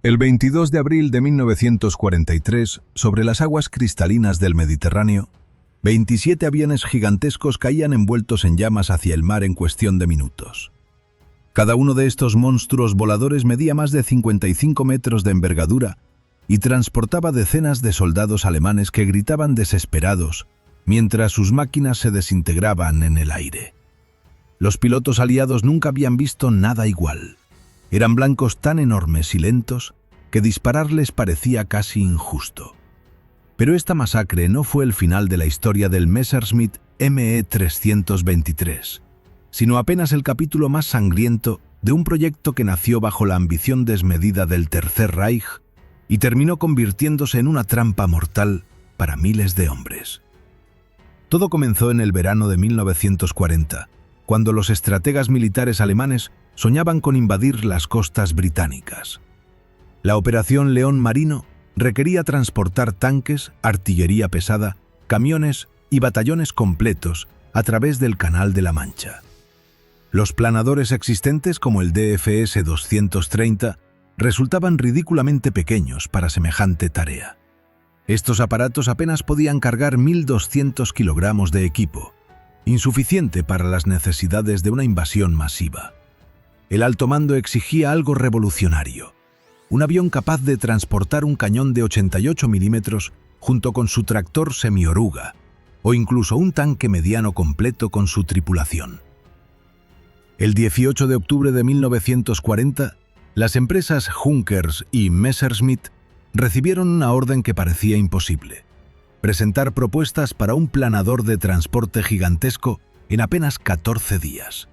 El 22 de abril de 1943, sobre las aguas cristalinas del Mediterráneo, 27 aviones gigantescos caían envueltos en llamas hacia el mar en cuestión de minutos. Cada uno de estos monstruos voladores medía más de 55 metros de envergadura y transportaba decenas de soldados alemanes que gritaban desesperados mientras sus máquinas se desintegraban en el aire. Los pilotos aliados nunca habían visto nada igual. Eran blancos tan enormes y lentos que dispararles parecía casi injusto. Pero esta masacre no fue el final de la historia del Messerschmitt Me-323, sino apenas el capítulo más sangriento de un proyecto que nació bajo la ambición desmedida del Tercer Reich y terminó convirtiéndose en una trampa mortal para miles de hombres. Todo comenzó en el verano de 1940, cuando los estrategas militares alemanes soñaban con invadir las costas británicas. La Operación León Marino requería transportar tanques, artillería pesada, camiones y batallones completos a través del Canal de la Mancha. Los planadores existentes, como el DFS-230, resultaban ridículamente pequeños para semejante tarea. Estos aparatos apenas podían cargar 1.200 kilogramos de equipo, insuficiente para las necesidades de una invasión masiva. El alto mando exigía algo revolucionario: un avión capaz de transportar un cañón de 88 milímetros junto con su tractor semioruga, o incluso un tanque mediano completo con su tripulación. El 18 de octubre de 1940, las empresas Junkers y Messerschmitt recibieron una orden que parecía imposible: presentar propuestas para un planador de transporte gigantesco en apenas 14 días.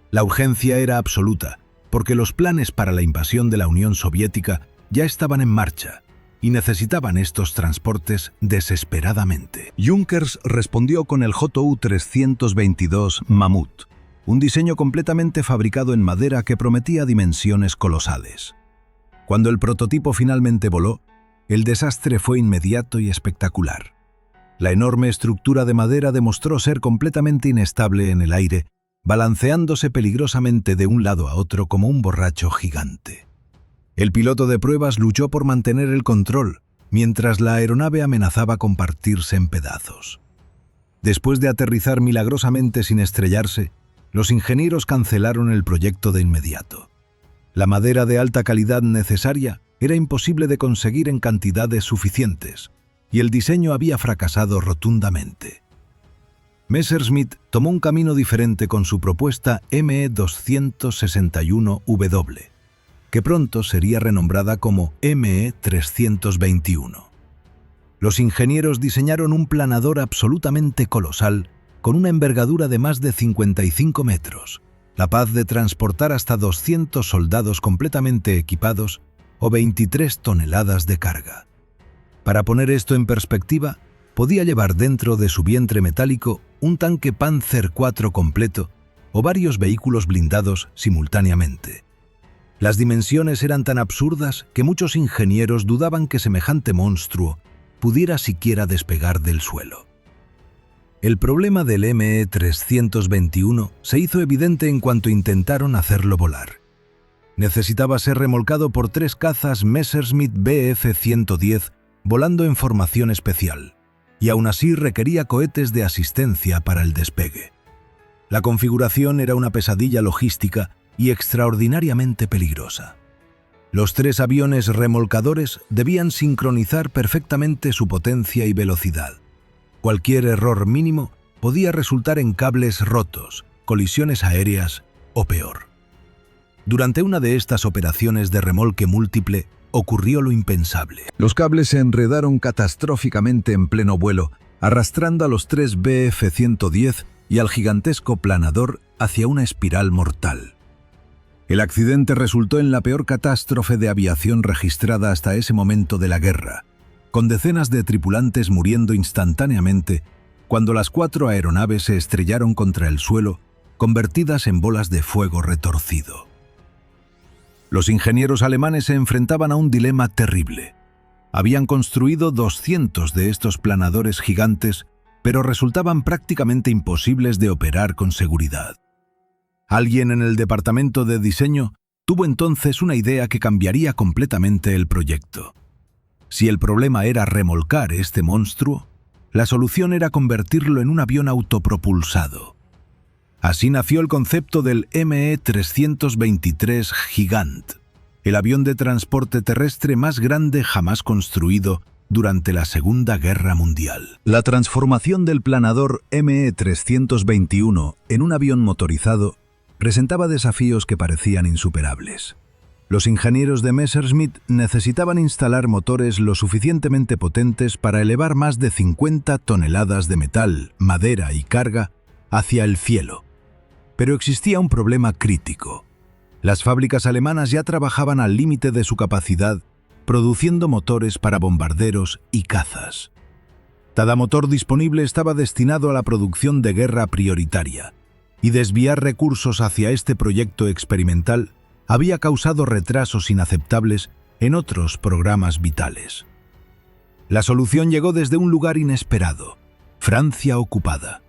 La urgencia era absoluta, porque los planes para la invasión de la Unión Soviética ya estaban en marcha y necesitaban estos transportes desesperadamente. Junkers respondió con el JU-322 Mamut, un diseño completamente fabricado en madera que prometía dimensiones colosales. Cuando el prototipo finalmente voló, el desastre fue inmediato y espectacular. La enorme estructura de madera demostró ser completamente inestable en el aire, balanceándose peligrosamente de un lado a otro como un borracho gigante. El piloto de pruebas luchó por mantener el control, mientras la aeronave amenazaba con partirse en pedazos. Después de aterrizar milagrosamente sin estrellarse, los ingenieros cancelaron el proyecto de inmediato. La madera de alta calidad necesaria era imposible de conseguir en cantidades suficientes, y el diseño había fracasado rotundamente. Messerschmitt tomó un camino diferente con su propuesta ME-261W, que pronto sería renombrada como ME-321. Los ingenieros diseñaron un planador absolutamente colosal, con una envergadura de más de 55 metros, capaz de transportar hasta 200 soldados completamente equipados o 23 toneladas de carga. Para poner esto en perspectiva, podía llevar dentro de su vientre metálico un tanque Panzer IV completo o varios vehículos blindados simultáneamente. Las dimensiones eran tan absurdas que muchos ingenieros dudaban que semejante monstruo pudiera siquiera despegar del suelo. El problema del ME-321 se hizo evidente en cuanto intentaron hacerlo volar. Necesitaba ser remolcado por 3 cazas Messerschmitt Bf-110 volando en formación especial, y aún así requería cohetes de asistencia para el despegue. La configuración era una pesadilla logística y extraordinariamente peligrosa. Los 3 aviones remolcadores debían sincronizar perfectamente su potencia y velocidad. Cualquier error mínimo podía resultar en cables rotos, colisiones aéreas o peor. Durante una de estas operaciones de remolque múltiple, ocurrió lo impensable. Los cables se enredaron catastróficamente en pleno vuelo, arrastrando a los 3 Bf-110 y al gigantesco planador hacia una espiral mortal. El accidente resultó en la peor catástrofe de aviación registrada hasta ese momento de la guerra, con decenas de tripulantes muriendo instantáneamente cuando las 4 aeronaves se estrellaron contra el suelo, convertidas en bolas de fuego retorcido. Los ingenieros alemanes se enfrentaban a un dilema terrible. Habían construido 200 de estos planadores gigantes, pero resultaban prácticamente imposibles de operar con seguridad. Alguien en el departamento de diseño tuvo entonces una idea que cambiaría completamente el proyecto. Si el problema era remolcar este monstruo, la solución era convertirlo en un avión autopropulsado. Así nació el concepto del ME-323 Gigant, el avión de transporte terrestre más grande jamás construido durante la Segunda Guerra Mundial. La transformación del planador ME-321 en un avión motorizado presentaba desafíos que parecían insuperables. Los ingenieros de Messerschmitt necesitaban instalar motores lo suficientemente potentes para elevar más de 50 toneladas de metal, madera y carga hacia el cielo. Pero existía un problema crítico. Las fábricas alemanas ya trabajaban al límite de su capacidad, produciendo motores para bombarderos y cazas. Cada motor disponible estaba destinado a la producción de guerra prioritaria, y desviar recursos hacia este proyecto experimental había causado retrasos inaceptables en otros programas vitales. La solución llegó desde un lugar inesperado: Francia ocupada.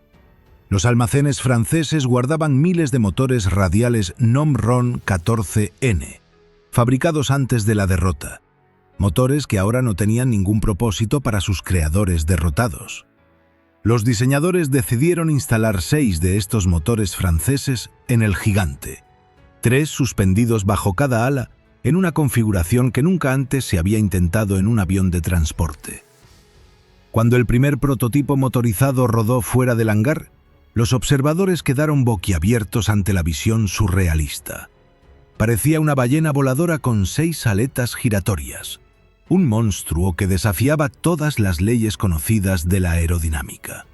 Los almacenes franceses guardaban miles de motores radiales Nomron 14N, fabricados antes de la derrota, motores que ahora no tenían ningún propósito para sus creadores derrotados. Los diseñadores decidieron instalar 6 de estos motores franceses en el Gigante, 3 suspendidos bajo cada ala en una configuración que nunca antes se había intentado en un avión de transporte. Cuando el primer prototipo motorizado rodó fuera del hangar, los observadores quedaron boquiabiertos ante la visión surrealista. Parecía una ballena voladora con 6 aletas giratorias, un monstruo que desafiaba todas las leyes conocidas de la aerodinámica.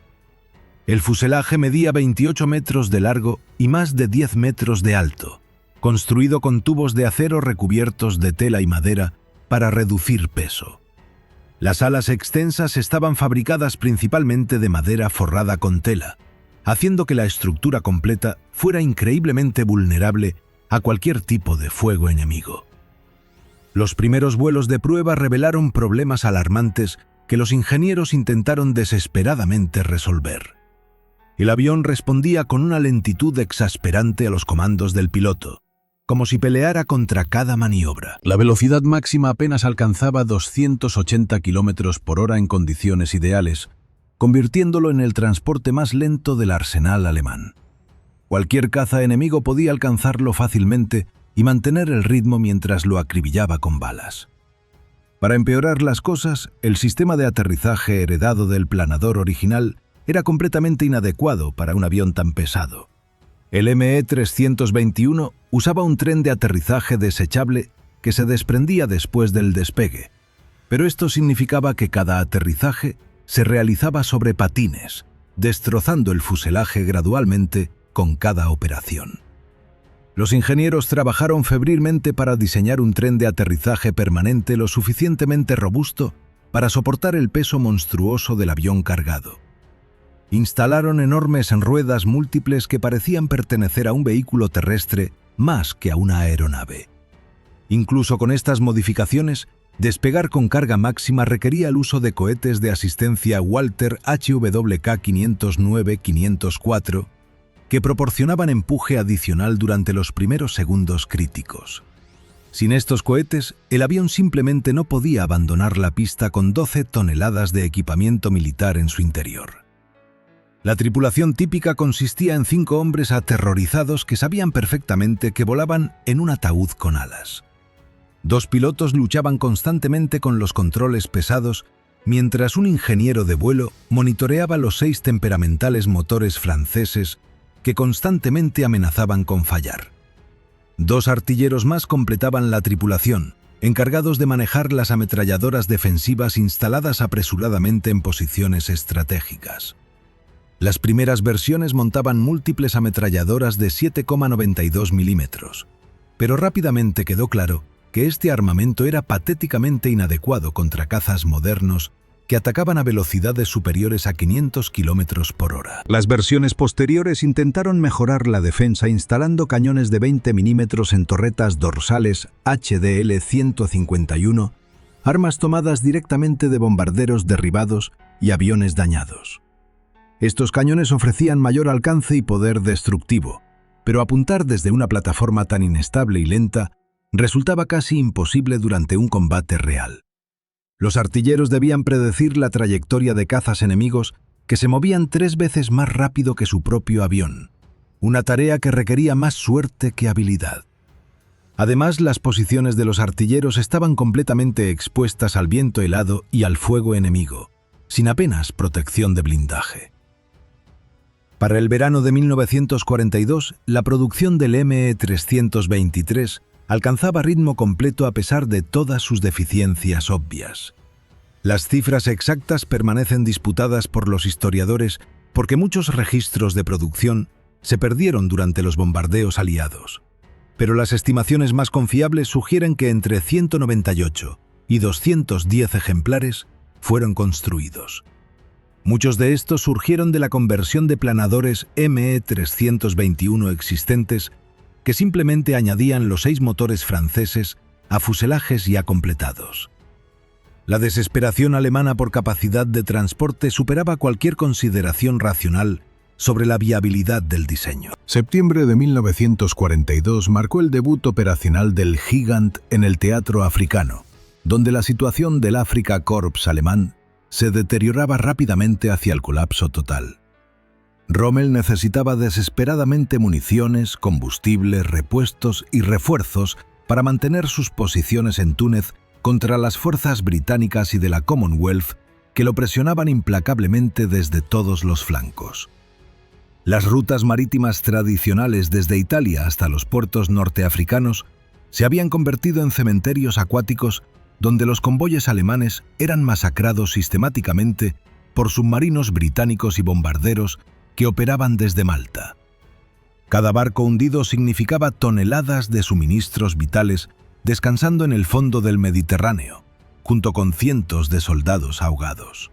El fuselaje medía 28 metros de largo y más de 10 metros de alto, construido con tubos de acero recubiertos de tela y madera para reducir peso. Las alas extensas estaban fabricadas principalmente de madera forrada con tela, haciendo que la estructura completa fuera increíblemente vulnerable a cualquier tipo de fuego enemigo. Los primeros vuelos de prueba revelaron problemas alarmantes que los ingenieros intentaron desesperadamente resolver. El avión respondía con una lentitud exasperante a los comandos del piloto, como si peleara contra cada maniobra. La velocidad máxima apenas alcanzaba 280 km por hora en condiciones ideales, convirtiéndolo en el transporte más lento del arsenal alemán. Cualquier caza enemigo podía alcanzarlo fácilmente y mantener el ritmo mientras lo acribillaba con balas. Para empeorar las cosas, el sistema de aterrizaje heredado del planador original era completamente inadecuado para un avión tan pesado. El ME-321 usaba un tren de aterrizaje desechable que se desprendía después del despegue, pero esto significaba que cada aterrizaje se realizaba sobre patines, destrozando el fuselaje gradualmente con cada operación. Los ingenieros trabajaron febrilmente para diseñar un tren de aterrizaje permanente lo suficientemente robusto para soportar el peso monstruoso del avión cargado. Instalaron enormes ruedas múltiples que parecían pertenecer a un vehículo terrestre más que a una aeronave. Incluso con estas modificaciones, despegar con carga máxima requería el uso de cohetes de asistencia Walter HWK-509-504 que proporcionaban empuje adicional durante los primeros segundos críticos. Sin estos cohetes, el avión simplemente no podía abandonar la pista con 12 toneladas de equipamiento militar en su interior. La tripulación típica consistía en 5 hombres aterrorizados que sabían perfectamente que volaban en un ataúd con alas. 2 pilotos luchaban constantemente con los controles pesados, mientras un ingeniero de vuelo monitoreaba los 6 temperamentales motores franceses que constantemente amenazaban con fallar. 2 artilleros más completaban la tripulación, encargados de manejar las ametralladoras defensivas instaladas apresuradamente en posiciones estratégicas. Las primeras versiones montaban múltiples ametralladoras de 7,92 milímetros, pero rápidamente quedó claro que este armamento era patéticamente inadecuado contra cazas modernos que atacaban a velocidades superiores a 500 km por hora. Las versiones posteriores intentaron mejorar la defensa instalando cañones de 20 milímetros en torretas dorsales HDL-151, armas tomadas directamente de bombarderos derribados y aviones dañados. Estos cañones ofrecían mayor alcance y poder destructivo, pero apuntar desde una plataforma tan inestable y lenta resultaba casi imposible durante un combate real. Los artilleros debían predecir la trayectoria de cazas enemigos que se movían 3 veces más rápido que su propio avión, una tarea que requería más suerte que habilidad. Además, las posiciones de los artilleros estaban completamente expuestas al viento helado y al fuego enemigo, sin apenas protección de blindaje. Para el verano de 1942, la producción del ME-323 alcanzaba ritmo completo a pesar de todas sus deficiencias obvias. Las cifras exactas permanecen disputadas por los historiadores porque muchos registros de producción se perdieron durante los bombardeos aliados. Pero las estimaciones más confiables sugieren que entre 198 y 210 ejemplares fueron construidos. Muchos de estos surgieron de la conversión de planadores ME-321 existentes que simplemente añadían los 6 motores franceses a fuselajes ya completados. La desesperación alemana por capacidad de transporte superaba cualquier consideración racional sobre la viabilidad del diseño. Septiembre de 1942 marcó el debut operacional del Gigant en el teatro africano, donde la situación del Afrika Korps alemán se deterioraba rápidamente hacia el colapso total. Rommel necesitaba desesperadamente municiones, combustible, repuestos y refuerzos para mantener sus posiciones en Túnez contra las fuerzas británicas y de la Commonwealth que lo presionaban implacablemente desde todos los flancos. Las rutas marítimas tradicionales desde Italia hasta los puertos norteafricanos se habían convertido en cementerios acuáticos donde los convoyes alemanes eran masacrados sistemáticamente por submarinos británicos y bombarderos que operaban desde Malta. Cada barco hundido significaba toneladas de suministros vitales descansando en el fondo del Mediterráneo, junto con cientos de soldados ahogados.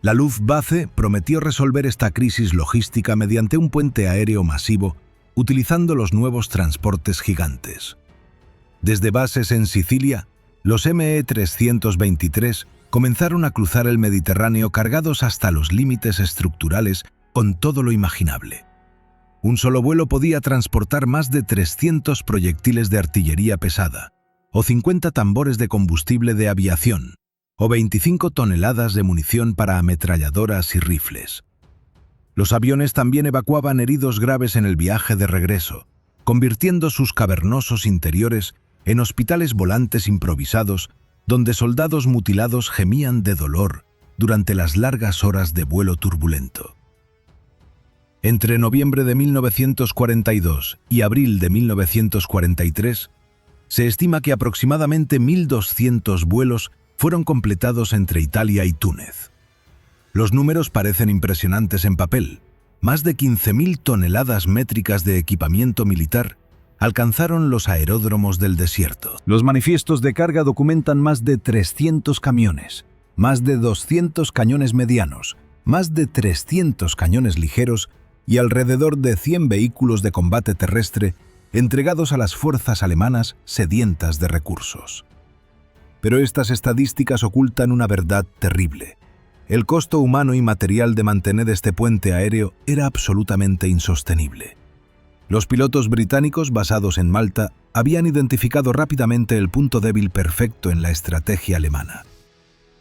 La Luftwaffe prometió resolver esta crisis logística mediante un puente aéreo masivo utilizando los nuevos transportes gigantes. Desde bases en Sicilia, los ME-323 comenzaron a cruzar el Mediterráneo cargados hasta los límites estructurales con todo lo imaginable. Un solo vuelo podía transportar más de 300 proyectiles de artillería pesada, o 50 tambores de combustible de aviación, o 25 toneladas de munición para ametralladoras y rifles. Los aviones también evacuaban heridos graves en el viaje de regreso, convirtiendo sus cavernosos interiores en hospitales volantes improvisados donde soldados mutilados gemían de dolor durante las largas horas de vuelo turbulento. Entre noviembre de 1942 y abril de 1943, se estima que aproximadamente 1.200 vuelos fueron completados entre Italia y Túnez. Los números parecen impresionantes en papel. Más de 15.000 toneladas métricas de equipamiento militar alcanzaron los aeródromos del desierto. Los manifiestos de carga documentan más de 300 camiones, más de 200 cañones medianos, más de 300 cañones ligeros y alrededor de 100 vehículos de combate terrestre entregados a las fuerzas alemanas sedientas de recursos. Pero estas estadísticas ocultan una verdad terrible. El costo humano y material de mantener este puente aéreo era absolutamente insostenible. Los pilotos británicos basados en Malta habían identificado rápidamente el punto débil perfecto en la estrategia alemana.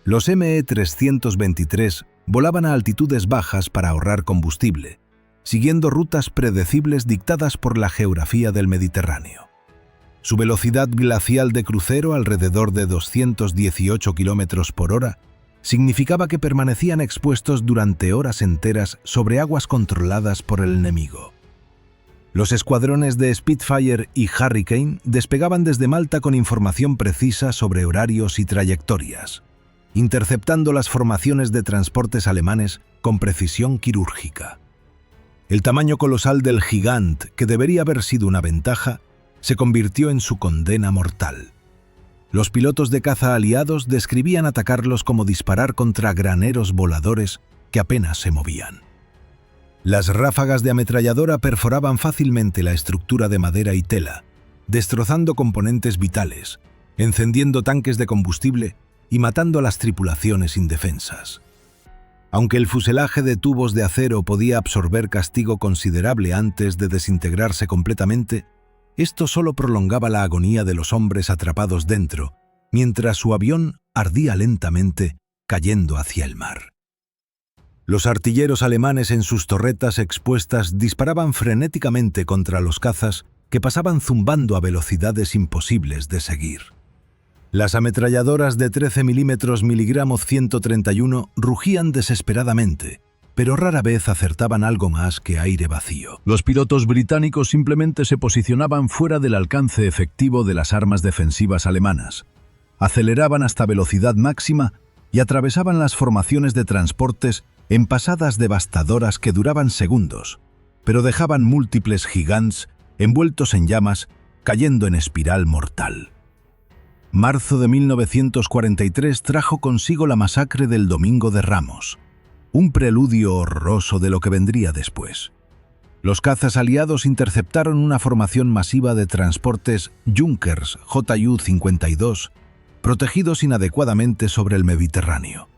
Los ME-323 volaban a altitudes bajas para ahorrar combustible, siguiendo rutas predecibles dictadas por la geografía del Mediterráneo. Su velocidad glacial de crucero, alrededor de 218 km por hora, significaba que permanecían expuestos durante horas enteras sobre aguas controladas por el enemigo. Los escuadrones de Spitfire y Hurricane despegaban desde Malta con información precisa sobre horarios y trayectorias, interceptando las formaciones de transportes alemanes con precisión quirúrgica. El tamaño colosal del Gigant, que debería haber sido una ventaja, se convirtió en su condena mortal. Los pilotos de caza aliados describían atacarlos como disparar contra graneros voladores que apenas se movían. Las ráfagas de ametralladora perforaban fácilmente la estructura de madera y tela, destrozando componentes vitales, encendiendo tanques de combustible y matando a las tripulaciones indefensas. Aunque el fuselaje de tubos de acero podía absorber castigo considerable antes de desintegrarse completamente, esto solo prolongaba la agonía de los hombres atrapados dentro, mientras su avión ardía lentamente, cayendo hacia el mar. Los artilleros alemanes en sus torretas expuestas disparaban frenéticamente contra los cazas que pasaban zumbando a velocidades imposibles de seguir. Las ametralladoras de 13 milímetros miligramo 131 rugían desesperadamente, pero rara vez acertaban algo más que aire vacío. Los pilotos británicos simplemente se posicionaban fuera del alcance efectivo de las armas defensivas alemanas. Aceleraban hasta velocidad máxima y atravesaban las formaciones de transportes en pasadas devastadoras que duraban segundos, pero dejaban múltiples gigantes envueltos en llamas, cayendo en espiral mortal. Marzo de 1943 trajo consigo la masacre del Domingo de Ramos, un preludio horroroso de lo que vendría después. Los cazas aliados interceptaron una formación masiva de transportes Junkers Ju-52, protegidos inadecuadamente sobre el Mediterráneo.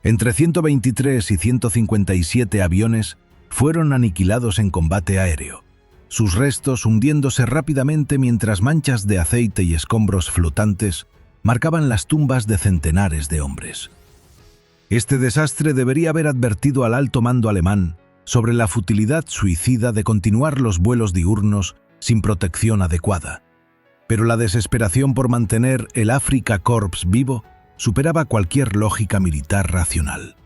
Entre 123 y 157 aviones fueron aniquilados en combate aéreo, sus restos hundiéndose rápidamente mientras manchas de aceite y escombros flotantes marcaban las tumbas de centenares de hombres. Este desastre debería haber advertido al alto mando alemán sobre la futilidad suicida de continuar los vuelos diurnos sin protección adecuada, pero la desesperación por mantener el Afrika Korps vivo superaba cualquier lógica militar racional.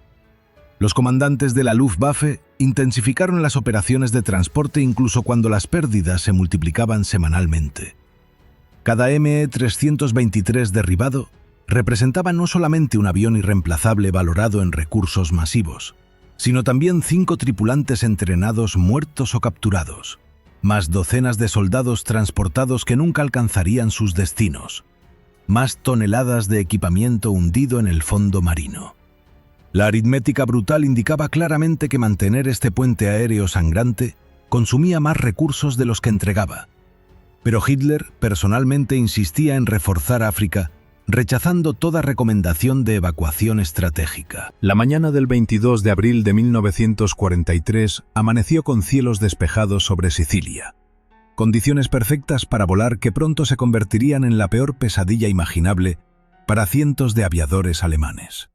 Los comandantes de la Luftwaffe intensificaron las operaciones de transporte incluso cuando las pérdidas se multiplicaban semanalmente. Cada Me-323 derribado representaba no solamente un avión irreemplazable valorado en recursos masivos, sino también 5 tripulantes entrenados muertos o capturados, más docenas de soldados transportados que nunca alcanzarían sus destinos, más toneladas de equipamiento hundido en el fondo marino. La aritmética brutal indicaba claramente que mantener este puente aéreo sangrante consumía más recursos de los que entregaba. Pero Hitler personalmente insistía en reforzar África, rechazando toda recomendación de evacuación estratégica. La mañana del 22 de abril de 1943 amaneció con cielos despejados sobre Sicilia. Condiciones perfectas para volar que pronto se convertirían en la peor pesadilla imaginable para cientos de aviadores alemanes.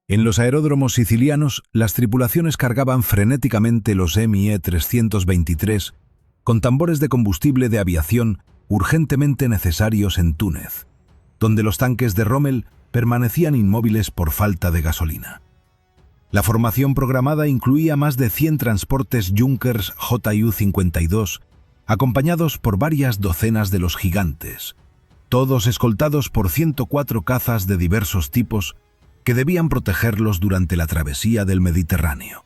En los aeródromos sicilianos, las tripulaciones cargaban frenéticamente los Me-323 con tambores de combustible de aviación urgentemente necesarios en Túnez, donde los tanques de Rommel permanecían inmóviles por falta de gasolina. La formación programada incluía más de 100 transportes Junkers Ju-52, acompañados por varias docenas de los gigantes, todos escoltados por 104 cazas de diversos tipos que debían protegerlos durante la travesía del Mediterráneo.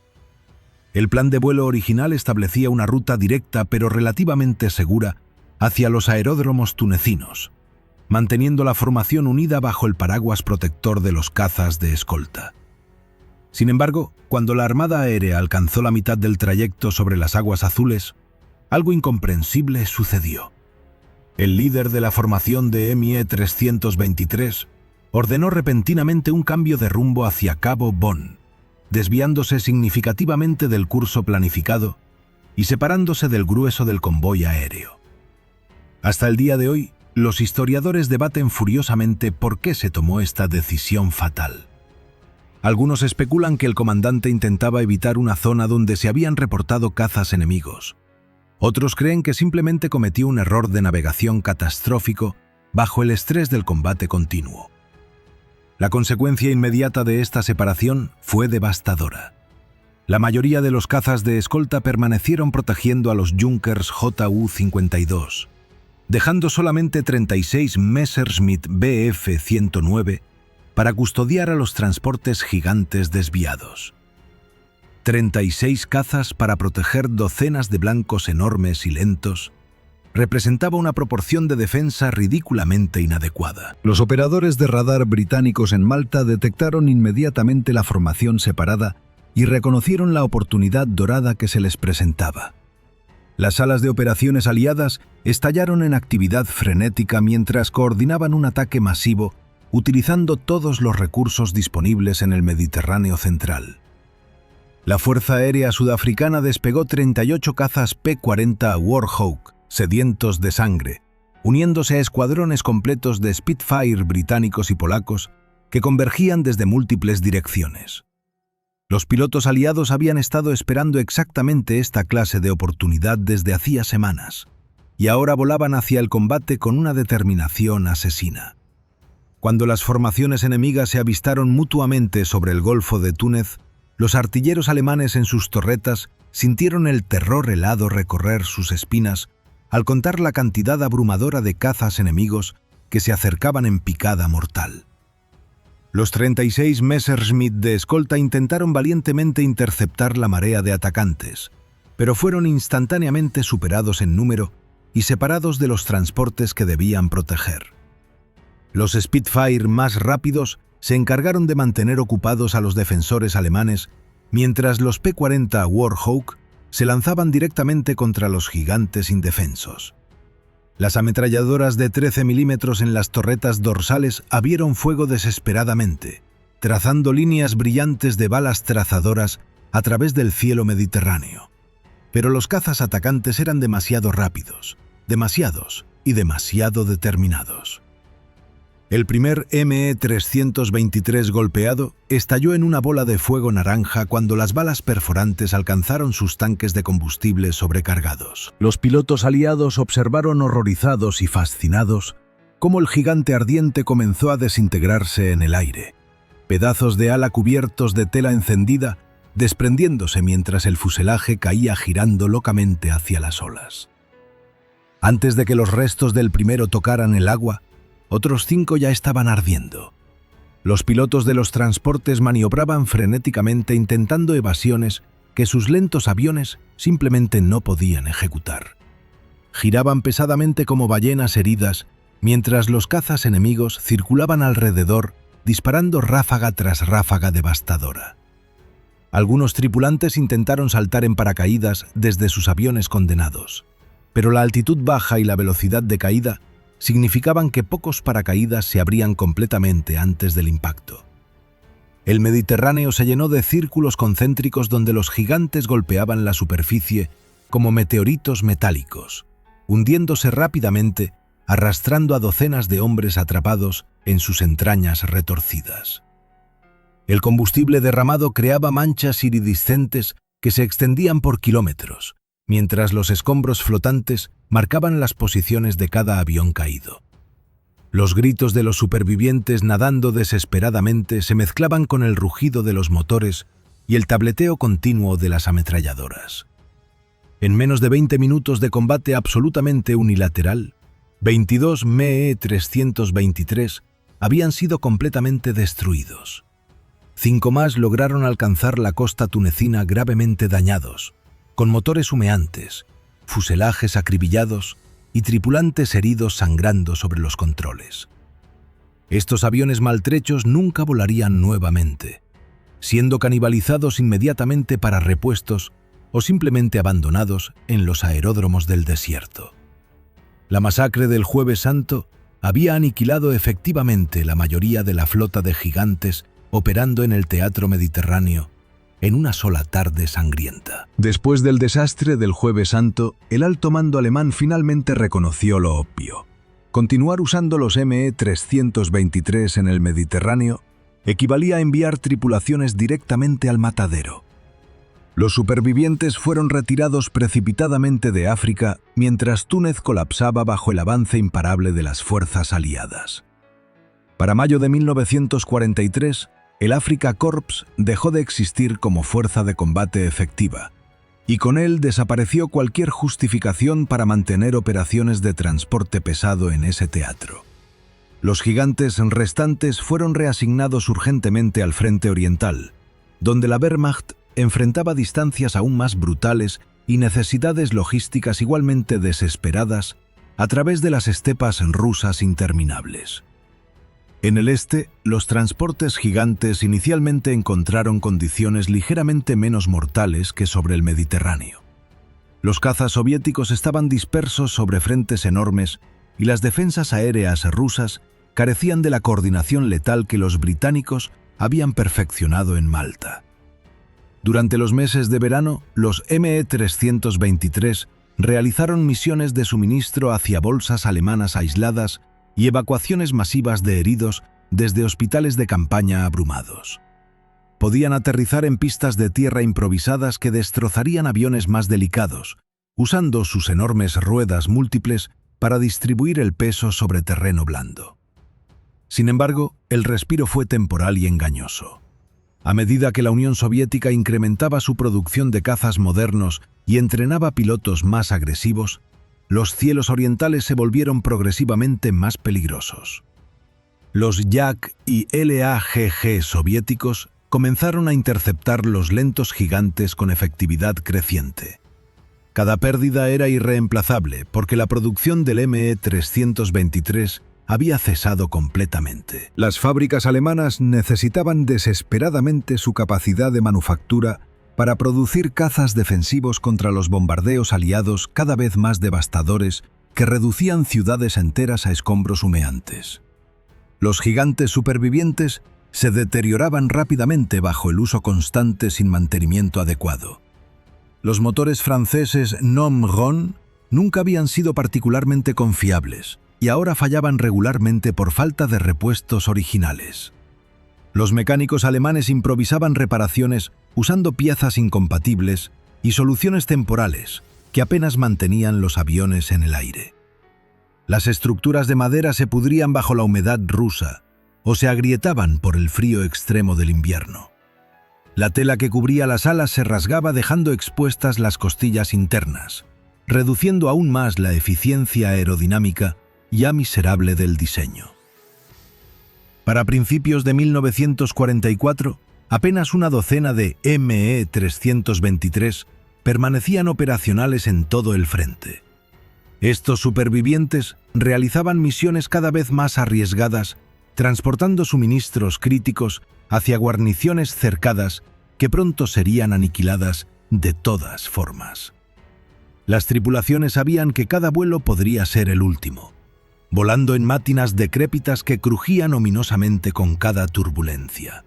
El plan de vuelo original establecía una ruta directa pero relativamente segura hacia los aeródromos tunecinos, manteniendo la formación unida bajo el paraguas protector de los cazas de escolta. Sin embargo, cuando la Armada Aérea alcanzó la mitad del trayecto sobre las aguas azules, algo incomprensible sucedió. El líder de la formación de Me-323 ordenó repentinamente un cambio de rumbo hacia Cabo Bon, desviándose significativamente del curso planificado y separándose del grueso del convoy aéreo. Hasta el día de hoy, los historiadores debaten furiosamente por qué se tomó esta decisión fatal. Algunos especulan que el comandante intentaba evitar una zona donde se habían reportado cazas enemigos. Otros creen que simplemente cometió un error de navegación catastrófico bajo el estrés del combate continuo. La consecuencia inmediata de esta separación fue devastadora. La mayoría de los cazas de escolta permanecieron protegiendo a los Junkers Ju-52, dejando solamente 36 Messerschmitt Bf-109 para custodiar a los transportes gigantes desviados. 36 cazas para proteger docenas de blancos enormes y lentos representaba una proporción de defensa ridículamente inadecuada. Los operadores de radar británicos en Malta detectaron inmediatamente la formación separada y reconocieron la oportunidad dorada que se les presentaba. Las salas de operaciones aliadas estallaron en actividad frenética mientras coordinaban un ataque masivo utilizando todos los recursos disponibles en el Mediterráneo central. La Fuerza Aérea Sudafricana despegó 38 cazas P-40 Warhawk, sedientos de sangre, uniéndose a escuadrones completos de Spitfire británicos y polacos que convergían desde múltiples direcciones. Los pilotos aliados habían estado esperando exactamente esta clase de oportunidad desde hacía semanas, y ahora volaban hacia el combate con una determinación asesina. Cuando las formaciones enemigas se avistaron mutuamente sobre el Golfo de Túnez, los artilleros alemanes en sus torretas sintieron el terror helado recorrer sus espinas al contar la cantidad abrumadora de cazas enemigos que se acercaban en picada mortal. Los 36 Messerschmitt de escolta intentaron valientemente interceptar la marea de atacantes, pero fueron instantáneamente superados en número y separados de los transportes que debían proteger. Los Spitfire más rápidos se encargaron de mantener ocupados a los defensores alemanes, mientras los P-40 Warhawk se lanzaban directamente contra los gigantes indefensos. Las ametralladoras de 13 milímetros en las torretas dorsales abrieron fuego desesperadamente, trazando líneas brillantes de balas trazadoras a través del cielo mediterráneo. Pero los cazas atacantes eran demasiado rápidos, demasiados y demasiado determinados. El primer ME-323 golpeado estalló en una bola de fuego naranja cuando las balas perforantes alcanzaron sus tanques de combustible sobrecargados. Los pilotos aliados observaron horrorizados y fascinados cómo el gigante ardiente comenzó a desintegrarse en el aire, pedazos de ala cubiertos de tela encendida desprendiéndose mientras el fuselaje caía girando locamente hacia las olas. Antes de que los restos del primero tocaran el agua, otros 5 ya estaban ardiendo. Los pilotos de los transportes maniobraban frenéticamente intentando evasiones que sus lentos aviones simplemente no podían ejecutar. Giraban pesadamente como ballenas heridas, mientras los cazas enemigos circulaban alrededor, disparando ráfaga tras ráfaga devastadora. Algunos tripulantes intentaron saltar en paracaídas desde sus aviones condenados, pero la altitud baja y la velocidad de caída significaban que pocos paracaídas se abrían completamente antes del impacto. El Mediterráneo se llenó de círculos concéntricos donde los gigantes golpeaban la superficie como meteoritos metálicos, hundiéndose rápidamente, arrastrando a docenas de hombres atrapados en sus entrañas retorcidas. El combustible derramado creaba manchas iridiscentes que se extendían por kilómetros, mientras los escombros flotantes marcaban las posiciones de cada avión caído. Los gritos de los supervivientes nadando desesperadamente se mezclaban con el rugido de los motores y el tableteo continuo de las ametralladoras. En menos de 20 minutos de combate absolutamente unilateral, 22 ME-323 habían sido completamente destruidos. 5 más lograron alcanzar la costa tunecina gravemente dañados, con motores humeantes, fuselajes acribillados y tripulantes heridos sangrando sobre los controles. Estos aviones maltrechos nunca volarían nuevamente, siendo canibalizados inmediatamente para repuestos o simplemente abandonados en los aeródromos del desierto. La masacre del Jueves Santo había aniquilado efectivamente la mayoría de la flota de gigantes operando en el teatro mediterráneo en una sola tarde sangrienta. Después del desastre del Jueves Santo, el alto mando alemán finalmente reconoció lo obvio. Continuar usando los ME-323 en el Mediterráneo equivalía a enviar tripulaciones directamente al matadero. Los supervivientes fueron retirados precipitadamente de África mientras Túnez colapsaba bajo el avance imparable de las fuerzas aliadas. Para mayo de 1943, el Afrika Korps dejó de existir como fuerza de combate efectiva, y con él desapareció cualquier justificación para mantener operaciones de transporte pesado en ese teatro. Los gigantes restantes fueron reasignados urgentemente al frente oriental, donde la Wehrmacht enfrentaba distancias aún más brutales y necesidades logísticas igualmente desesperadas a través de las estepas rusas interminables. En el este, los transportes gigantes inicialmente encontraron condiciones ligeramente menos mortales que sobre el Mediterráneo. Los cazas soviéticos estaban dispersos sobre frentes enormes y las defensas aéreas rusas carecían de la coordinación letal que los británicos habían perfeccionado en Malta. Durante los meses de verano, los ME-323 realizaron misiones de suministro hacia bolsas alemanas aisladas y evacuaciones masivas de heridos desde hospitales de campaña abrumados. Podían aterrizar en pistas de tierra improvisadas que destrozarían aviones más delicados, usando sus enormes ruedas múltiples para distribuir el peso sobre terreno blando. Sin embargo, el respiro fue temporal y engañoso. A medida que la Unión Soviética incrementaba su producción de cazas modernos y entrenaba pilotos más agresivos, los cielos orientales se volvieron progresivamente más peligrosos. Los Yak y LAGG soviéticos comenzaron a interceptar los lentos gigantes con efectividad creciente. Cada pérdida era irreemplazable porque la producción del ME-323 había cesado completamente. Las fábricas alemanas necesitaban desesperadamente su capacidad de manufactura para producir cazas defensivos contra los bombardeos aliados cada vez más devastadores que reducían ciudades enteras a escombros humeantes. Los gigantes supervivientes se deterioraban rápidamente bajo el uso constante sin mantenimiento adecuado. Los motores franceses Nom-Ron nunca habían sido particularmente confiables y ahora fallaban regularmente por falta de repuestos originales. Los mecánicos alemanes improvisaban reparaciones usando piezas incompatibles y soluciones temporales que apenas mantenían los aviones en el aire. Las estructuras de madera se pudrían bajo la humedad rusa o se agrietaban por el frío extremo del invierno. La tela que cubría las alas se rasgaba dejando expuestas las costillas internas, reduciendo aún más la eficiencia aerodinámica ya miserable del diseño. Para principios de 1944, apenas una docena de ME-323 permanecían operacionales en todo el frente. Estos supervivientes realizaban misiones cada vez más arriesgadas, transportando suministros críticos hacia guarniciones cercadas que pronto serían aniquiladas de todas formas. Las tripulaciones sabían que cada vuelo podría ser el último, volando en máquinas decrépitas que crujían ominosamente con cada turbulencia.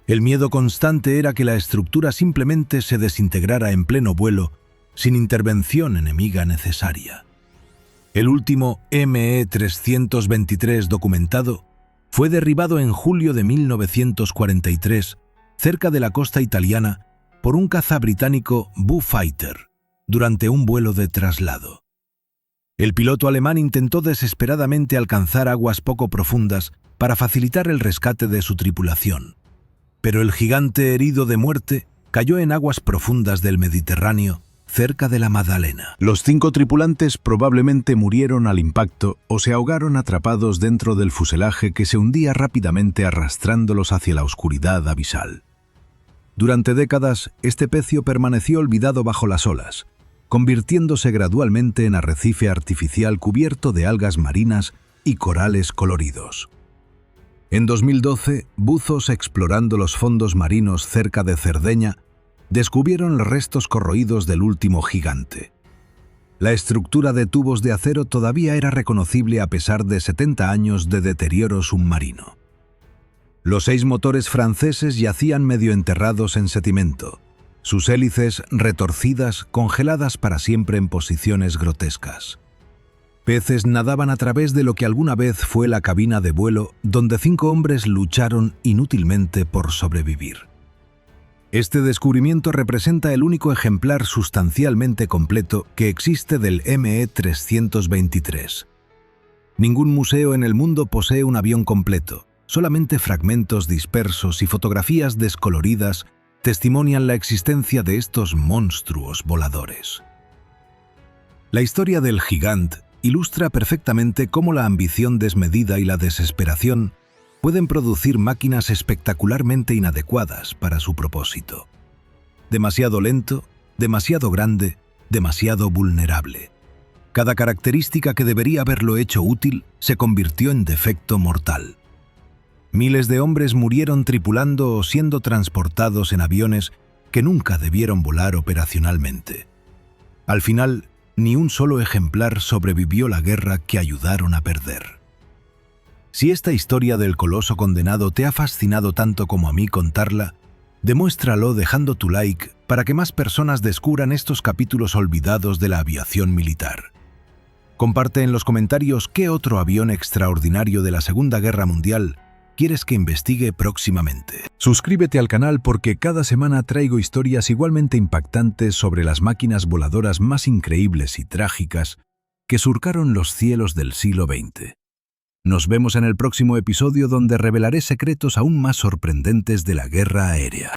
El miedo constante era que la estructura simplemente se desintegrara en pleno vuelo, sin intervención enemiga necesaria. El último ME-323 documentado fue derribado en julio de 1943, cerca de la costa italiana, por un caza británico Bullfighter, durante un vuelo de traslado. El piloto alemán intentó desesperadamente alcanzar aguas poco profundas para facilitar el rescate de su tripulación, pero el gigante herido de muerte cayó en aguas profundas del Mediterráneo, cerca de la Magdalena. Los 5 tripulantes probablemente murieron al impacto o se ahogaron atrapados dentro del fuselaje que se hundía rápidamente arrastrándolos hacia la oscuridad abisal. Durante décadas, este pecio permaneció olvidado bajo las olas, convirtiéndose gradualmente en arrecife artificial cubierto de algas marinas y corales coloridos. En 2012, buzos explorando los fondos marinos cerca de Cerdeña descubrieron los restos corroídos del último gigante. La estructura de tubos de acero todavía era reconocible a pesar de 70 años de deterioro submarino. Los 6 motores franceses yacían medio enterrados en sedimento, sus hélices retorcidas, congeladas para siempre en posiciones grotescas. Peces nadaban a través de lo que alguna vez fue la cabina de vuelo donde 5 hombres lucharon inútilmente por sobrevivir. Este descubrimiento representa el único ejemplar sustancialmente completo que existe del ME-323. Ningún museo en el mundo posee un avión completo, solamente fragmentos dispersos y fotografías descoloridas testimonian la existencia de estos monstruos voladores. La historia del Gigant ilustra perfectamente cómo la ambición desmedida y la desesperación pueden producir máquinas espectacularmente inadecuadas para su propósito. Demasiado lento, demasiado grande, demasiado vulnerable. Cada característica que debería haberlo hecho útil se convirtió en defecto mortal. Miles de hombres murieron tripulando o siendo transportados en aviones que nunca debieron volar operacionalmente. Al final, ni un solo ejemplar sobrevivió la guerra que ayudaron a perder. Si esta historia del coloso condenado te ha fascinado tanto como a mí contarla, demuéstralo dejando tu like para que más personas descubran estos capítulos olvidados de la aviación militar. Comparte en los comentarios qué otro avión extraordinario de la Segunda Guerra Mundial quieres que investigue próximamente. Suscríbete al canal porque cada semana traigo historias igualmente impactantes sobre las máquinas voladoras más increíbles y trágicas que surcaron los cielos del siglo XX. Nos vemos en el próximo episodio donde revelaré secretos aún más sorprendentes de la guerra aérea.